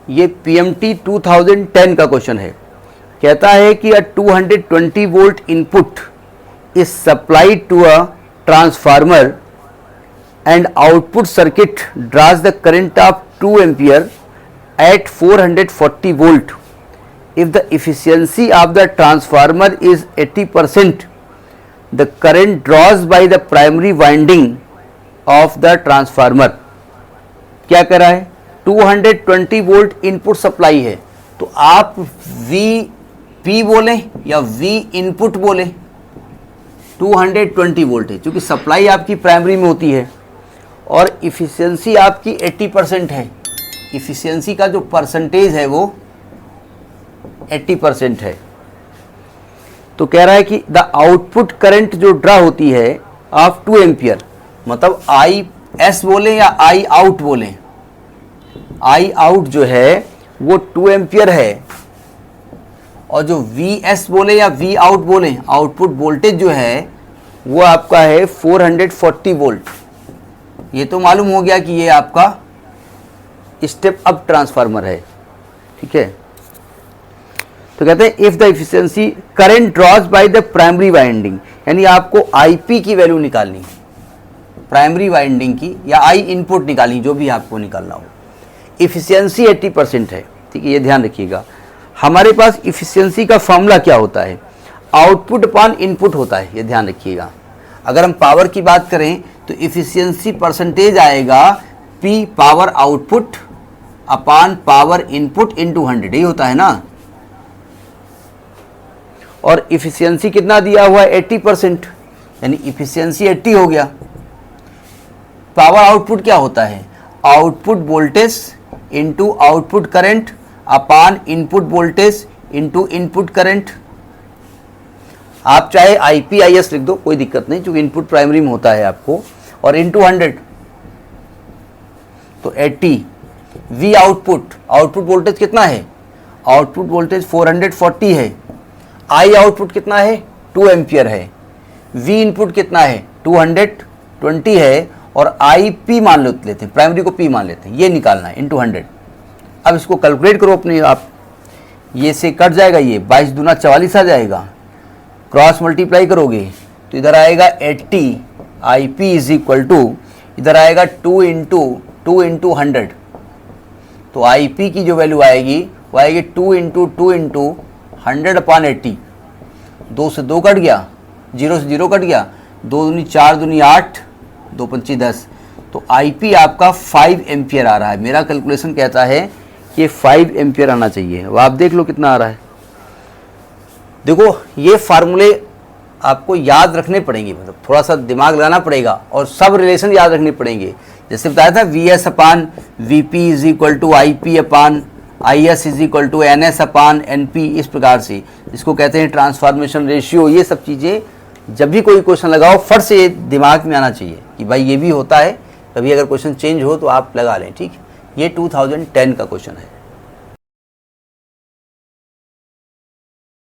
ये PMT 2010 का question है। कहता है कि a 220 volt input is supplied to a transformer and output circuit draws the current of 2 ampere at 440 volt. If the efficiency of the transformer is 80%, the current draws by the primary winding of the transformer. क्या कर रहा है? 220 volt input supply है, तो आप VP बोलें या V input बोलें, 220 वोल्ट है क्योंकि सप्लाई आपकी प्राइमरी में होती है और इफ़िशियंसी आपकी 80% है। इफ़िशियंसी का जो परसेंटेज है वो 80% है। तो कह रहा है कि द आउटपुट करंट जो ड्रा होती है ऑफ 2 एम्पियर, मतलब IS बोलें या I आउट बोलें, I आउट जो है वो 2 एम्पियर है और जो VS बोले या V आउट बोलें, आउटपुट वोल्टेज जो है वो आपका है 440 वोल्ट। ये तो मालूम हो गया कि ये आपका स्टेप अप ट्रांसफार्मर है, ठीक है। तो कहते हैं if the efficiency current draws by the primary winding, यानी आपको IP की वैल्यू निकालनी है, प्राइमरी वाइंडिंग की या I इनपुट निकालनी, जो भी आपको निकालना हो। इफिशियंसी 80% है, ठीक है, ये ध्यान रखिएगा। हमारे पास इफिशियंसी का फॉर्मूला क्या होता है? आउटपुट अपॉन इनपुट होता है, ये ध्यान रखिएगा। अगर हम पावर की बात करें तो इफिशियंसी परसेंटेज आएगा P power output upon power input into 100, यही होता है ना। और इफिशियंसी कितना दिया हुआ है? 80%, यानी इफिशियंसी 80 हो गया। पावर आउटपुट क्या होता है? Output voltage into output current upon input voltage into input current. आप चाहे IPIS लिख दो, कोई दिक्कत नहीं, क्योंकि इनपुट प्राइमरी में होता है आपको, और इनटू 100 तो 80। V आउटपुट, आउटपुट वोल्टेज कितना है? आउटपुट वोल्टेज 440 है। I आउटपुट कितना है? 2 एम्पियर है। V इनपुट कितना है? 220 है और IP मान लेते हैं, प्राइमरी को P मान लेते हैं, ये निकालना है इनटू 100। अब इसको कैलकुलेट करो अपने आप, ये से कट जाएगा, ये 22 दूना 44 आ जाएगा। क्रॉस मल्टीप्लाई करोगे तो इधर आएगा 80 IP इज इक्वल टू, इधर आएगा 2 इंटू 100, तो IP की जो वैल्यू आएगी वो आएगी 2 इंटू 100 अपॉन 80। 2 से 2 कट गया, 0 से 0 कट गया, 2 दूनी 4 दूनी 8, 2 पंची 10, तो IP आपका 5 एम्पियर आ रहा है। मेरा कैलकुलेशन कहता है कि 5 एम्पियर आना चाहिए। अब आप देख लो कितना आ रहा है। देखो ये फार्मूले आपको याद रखने पड़ेंगे, मतलब थोड़ा सा दिमाग लगाना पड़ेगा और सब रिलेशन याद रखने पड़ेंगे। जैसे बताया था VS upon VP is equal to IP upon IS is equal to NS upon NP, इस प्रकार से इसको कहते हैं ट्रांसफॉर्मेशन रेशियो। ये सब चीज़ें जब भी कोई क्वेश्चन लगाओ फट से दिमाग में आना चाहिए कि भाई ये भी होता है, कभी अगर क्वेश्चन चेंज हो तो आप लगा लें, ठीक। ये 2010 का क्वेश्चन है।